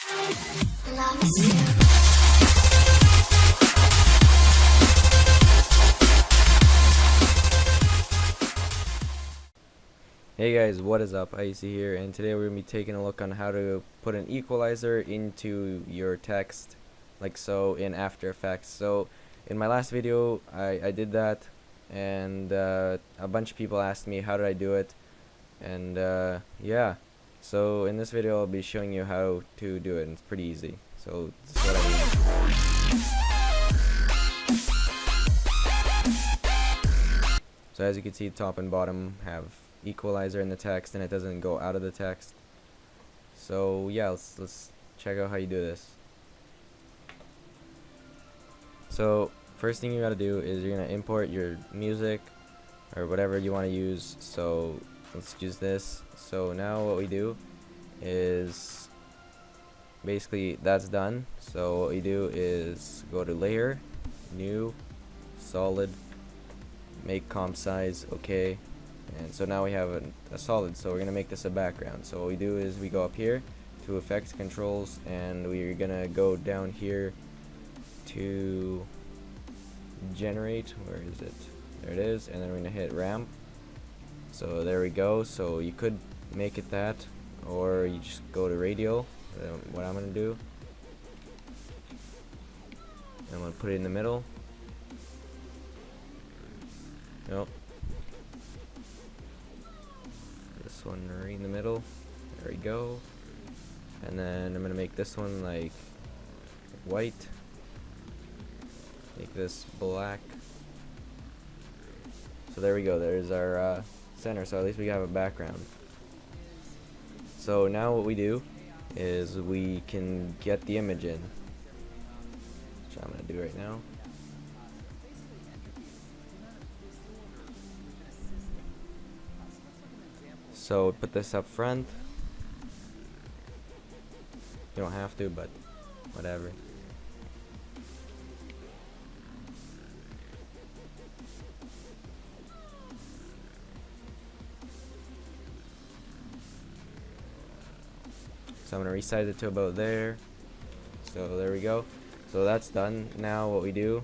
Hey guys, what is up? Icy here, and today we're going to be taking a look on how to put an equalizer into your text, like so, in After Effects. So in my last video I did that, and a bunch of people asked me how did I do it, and yeah, so in this video I'll be showing you how to do it, and it's pretty easy. So this is what I mean. So as you can see, top and bottom have equalizer in the text, and it doesn't go out of the text. So yeah, let's check out how you do this. So first thing you gotta do is you're gonna import your music or whatever you want to use. So let's use this. So now what we do is basically that's done. So what we do is go to layer, new, solid, make comp size, okay. And so now we have a solid, so we're going to make this a background. So what we do is we go up here to effects controls, and we're going to go down here to generate. Where is it? There it is. And then we're going to hit ramp. So there we go. So you could make it that, or you just go to radial. What I'm going to do, I'm going to put it in the middle. Nope. One right in the middle. There we go. And then I'm gonna make this one like white, make this black. So there we go, there's our center, so at least we have a background. So now what we do is we can get the image in, which I'm gonna do right now. So put this up front. You don't have to, but whatever. So I'm gonna resize it to about there. So there we go. So that's done. Now what we do,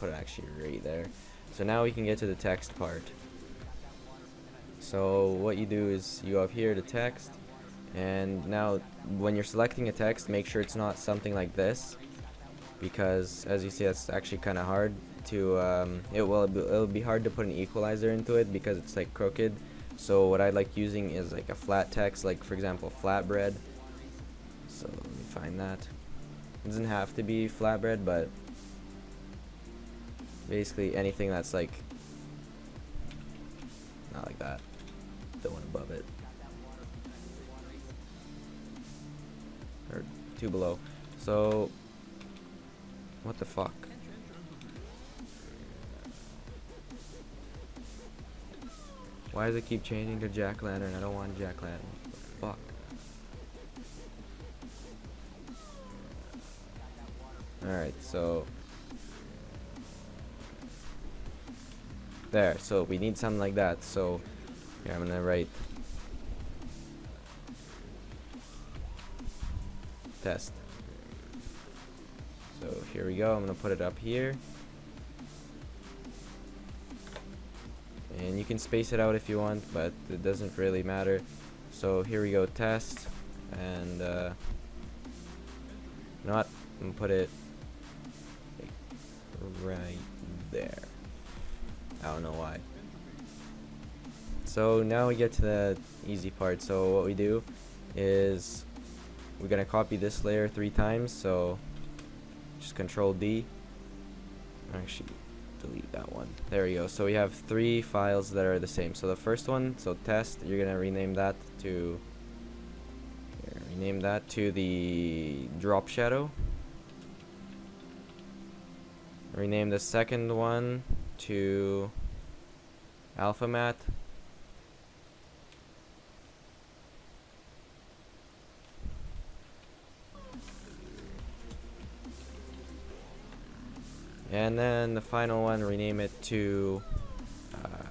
put it actually right there. So now we can get to the text part. So what you do is you go up here to text, and now when you're selecting a text, make sure it's not something like this, because as you see, that's actually kind of hard to it'll be hard to put an equalizer into it because it's like crooked. So what I like using is like a flat text, like for example flatbread. So let me find that. It doesn't have to be flatbread, but basically anything that's like not like that, the one above it, or two below. So what the fuck? Why does it keep changing to jack-lantern? I don't want jack-lantern. What the fuck? Alright, so there. So we need something like that. So here I'm gonna write test. So here we go. I'm gonna put it up here, and you can space it out if you want, but it doesn't really matter. So here we go, test, and I'm gonna put it like right there. I don't know why. So now we get to the easy part. So what we do is we're gonna copy this layer 3 times. So just Control D. Actually, delete that one. There we go. So we have 3 files that are the same. So the first one, so test, you're gonna rename that to the drop shadow. Rename the second one to alpha matte. And then the final one, rename it to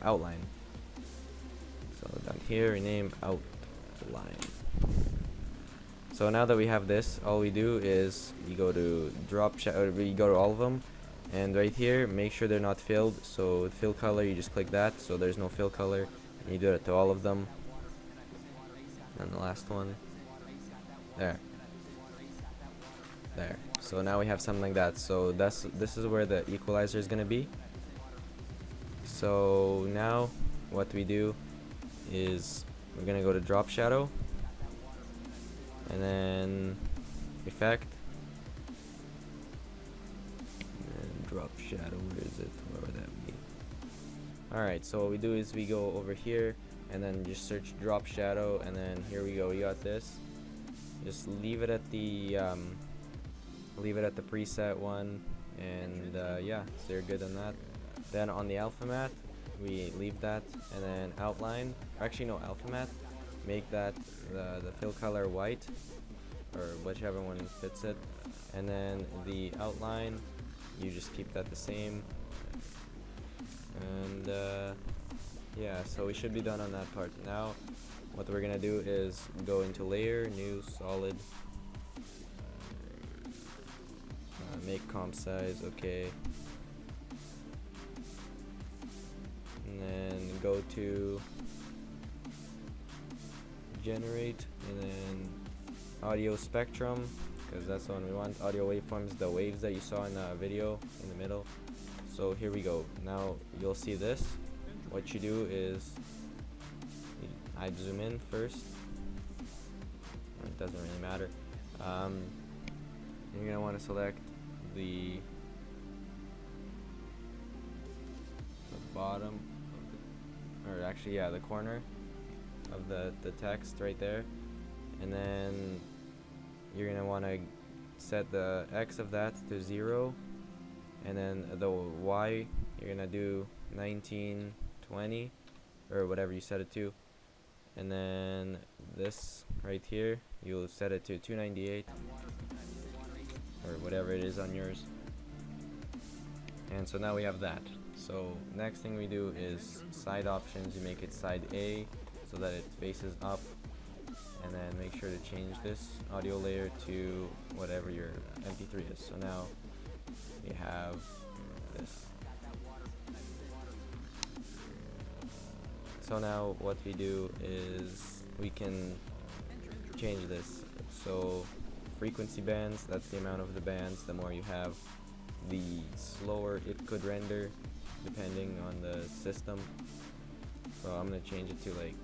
outline. So down here, rename outline. So now that we have this, all we do is we go to we go to all of them, and right here make sure they're not filled. So fill color, you just click that so there's no fill color, and you do it to all of them. And the last one, there. So now we have something like that. So this is where the equalizer is gonna be. So now what we do is we're gonna go to drop shadow, and then effect, and drop shadow. Where is it? Where would that be? Alright, so what we do is we go over here and then just search drop shadow, and then here we go, we got this. Just leave it at the preset one, and yeah, so you're good on that. Then on the alpha matte, we leave that, and then outline, actually no, alpha matte, make that the fill color white, or whichever one fits it, and then the outline, you just keep that the same, and yeah, so we should be done on that part. Now what we're gonna do is go into layer, new, solid, make comp size, okay, and then go to generate, and then audio spectrum, because that's the one we want. Audio waveforms, the waves that you saw in the video in the middle. So here we go. Now you'll see this. What you do is I zoom in first. It doesn't really matter. You're gonna want to select the bottom, or actually, yeah, the corner of the text right there, and then you're gonna want to set the X of that to 0, and then the Y you're gonna do 1920 or whatever you set it to, and then this right here you'll set it to 298 or whatever it is on yours. And so now we have that. So next thing we do is side options. You make it side A so that it faces up, and then make sure to change this audio layer to whatever your MP3 is. So now we have this. So now what we do is we can change this. So frequency bands, that's the amount of the bands. The more you have, the slower it could render depending on the system. So I'm gonna change it to like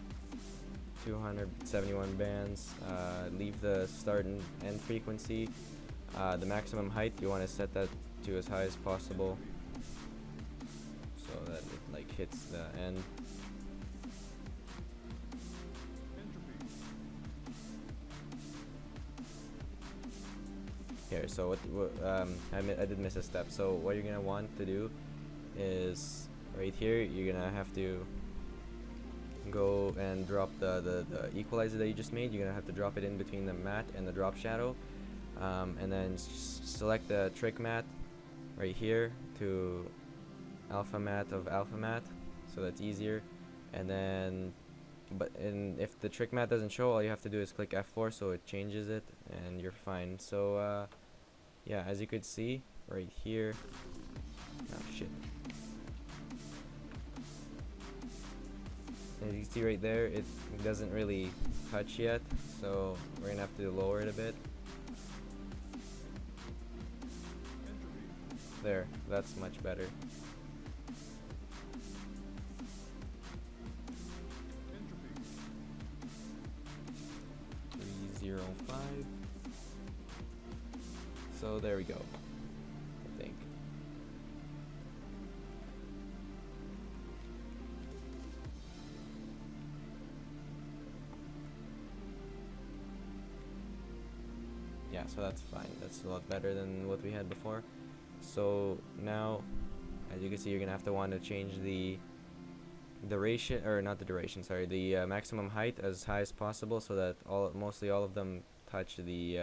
271 bands. Leave the start and end frequency. The maximum height, you want to set that to as high as possible so that it like hits the end. Here, so I did miss a step. So what you're gonna want to do is right here, you're gonna have to go and drop the equalizer that you just made. You're gonna have to drop it in between the matte and the drop shadow, and then select the trick matte right here to alpha matte of alpha matte, so that's easier. And then if the trick matte doesn't show, all you have to do is click F4 so it changes it, and you're fine. So yeah, as you could see right here, as you can see right there, it doesn't really touch yet, so we're gonna have to lower it a bit. There, that's much better. So there we go, I think. Yeah, so that's fine. That's a lot better than what we had before. So now, as you can see, you're gonna have to want to change the duration, or not the duration, sorry, the maximum height as high as possible, so that mostly all of them touch the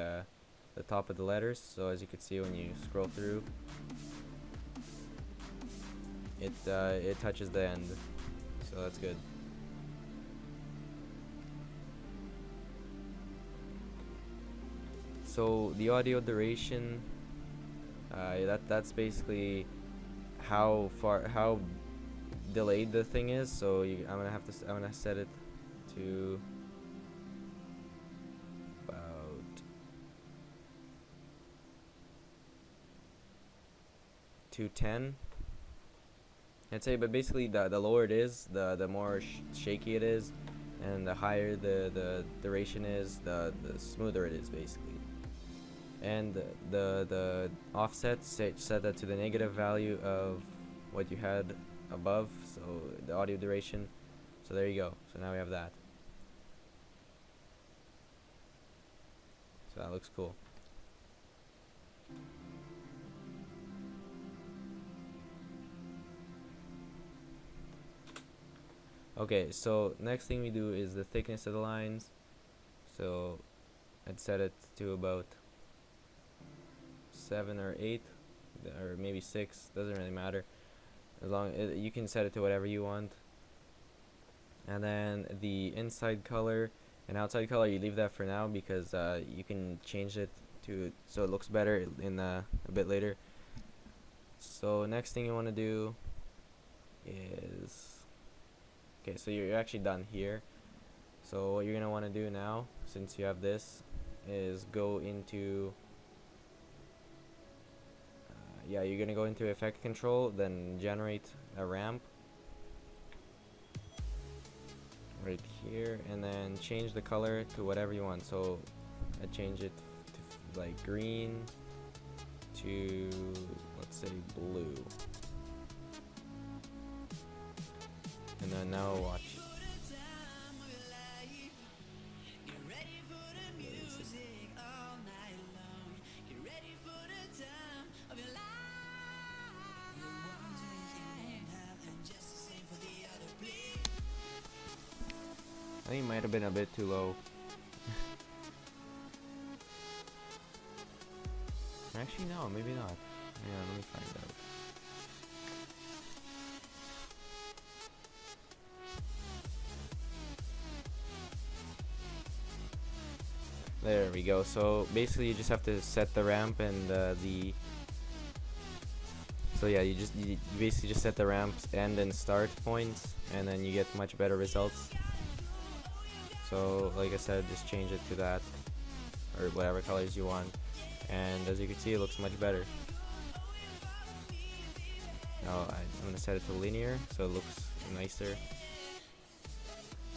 top of the letters. So as you can see when you scroll through, it touches the end, so that's good. So the audio duration, that's basically how delayed the thing is. So I'm gonna set it to about 210. I'd say, but basically the lower it is, the more shaky it is, and the higher the duration is, the smoother it is basically. And the offset, set that to the negative value of what you had above, so the audio duration. So there you go. So now we have that. So that looks cool. Okay, so next thing we do is the thickness of the lines. So I'd set it to about 7 or 8, or maybe 6, doesn't really matter, as long you can set it to whatever you want. And then the inside color and outside color, you leave that for now, because you can change it to so it looks better in a bit later. So next thing you want to do is, okay, so you're actually done here. So what you're gonna want to do now, since you have this, is go into you're gonna go into effect control, then generate a ramp right here, and then change the color to whatever you want. So I change it to like green to, let's say, blue, and then now watch. I think it might have been a bit too low. Actually, no, maybe not. Yeah, let me find out. There we go. So basically, you just have to set the ramp and so yeah, you basically just set the ramp's end and start points, and then you get much better results. So like I said, just change it to that, or whatever colors you want, and as you can see, it looks much better. Now I'm going to set it to linear so it looks nicer.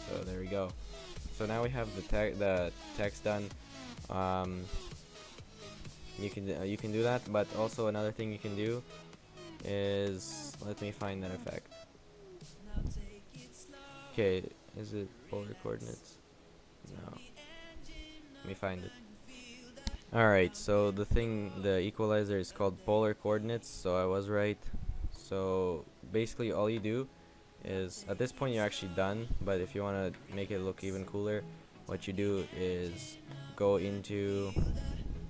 So there we go. So now we have the text done. You can do that, but also another thing you can do is, let me find that effect. Okay, is it polar coordinates? No. Let me find it. Alright, so the equalizer is called polar coordinates, so I was right. So basically all you do is, at this point you're actually done, but if you want to make it look even cooler, what you do is go into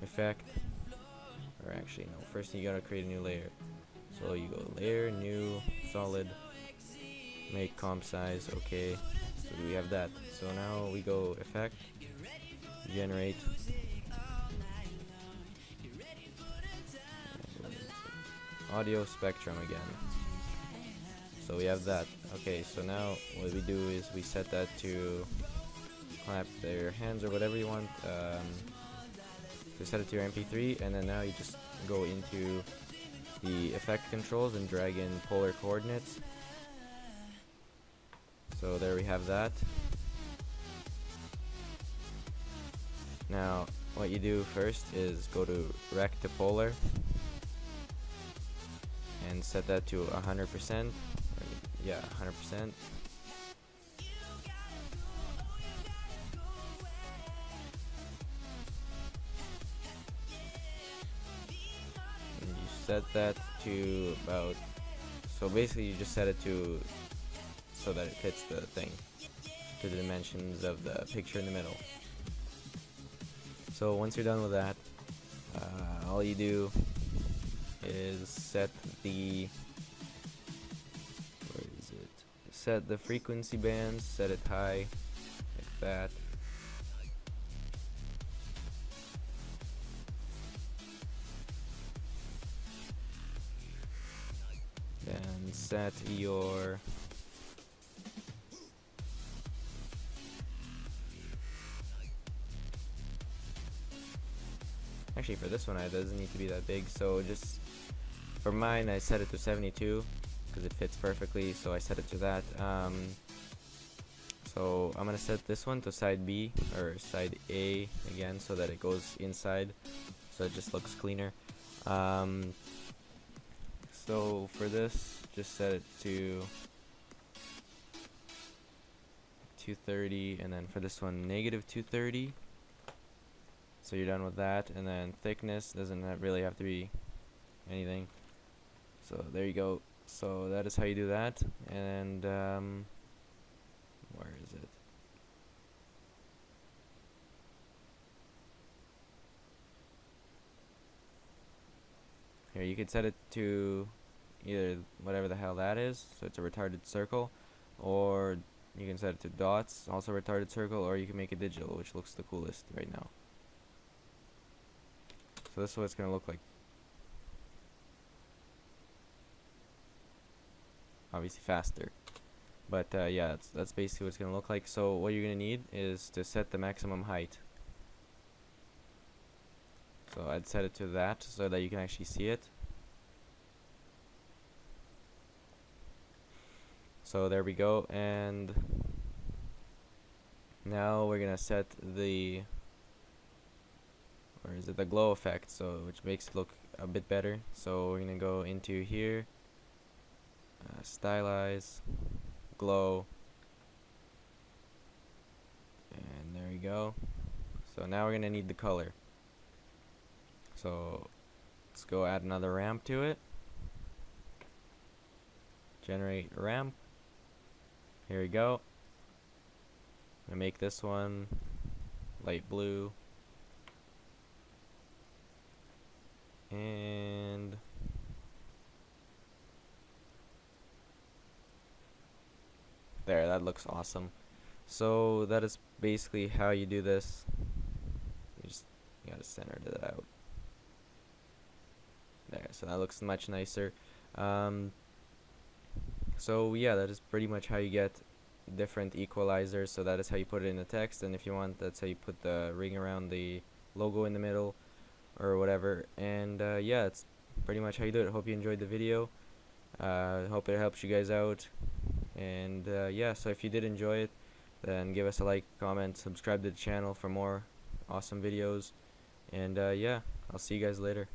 effect, or actually no, first you gotta create a new layer. So you go layer, new, solid, make comp size, okay. So we have that. So now we go effect, generate, audio spectrum again. So we have that. Okay, so now what we do is we set that to clap their hands or whatever you want. So set it to your MP3, and then now you just go into the effect controls and drag in polar coordinates. So there we have that. Now what you do first is go to rect to polar and set that to 100%. Yeah, 100%. And you set that to about, so basically you just set it to so that it fits the thing, to the dimensions of the picture in the middle. So once you're done with that, all you do is set the, where is it? Set the frequency bands, set it high, like that. set your actually for this one it doesn't need to be that big, so just for mine I set it to 72 because it fits perfectly, so I set it to that. So I'm gonna set this one to side B or side A again so that it goes inside, so it just looks cleaner. So for this, just set it to 230, and then for this one negative 230. So you're done with that, and then thickness doesn't really have to be anything. So there you go. So that is how you do that, and where is it? Here, you could set it to either whatever the hell that is, so it's a retarded circle, or you can set it to dots, also retarded circle, or you can make it digital, which looks the coolest right now. So this is what it's gonna look like. Obviously faster, but yeah, that's basically what it's gonna look like. So what you're gonna need is to set the maximum height. So I'd set it to that so that you can actually see it. So there we go, and now we're gonna set the, or is it the glow effect, so which makes it look a bit better. So we're gonna go into here, stylize, glow, and there we go. So now we're gonna need the color. So let's go add another ramp to it. Generate ramp. Here we go. I'm gonna make this one light blue. And there, that looks awesome. So that is basically how you do this. You gotta center that out. There, so that looks much nicer. So yeah, that is pretty much how you get different equalizers. So that is how you put it in the text, and if you want, that's how you put the ring around the logo in the middle or whatever. And yeah, it's pretty much how you do it. Hope you enjoyed the video. Hope it helps you guys out. And yeah, so if you did enjoy it, then give us a like, comment, subscribe to the channel for more awesome videos. And yeah, I'll see you guys later.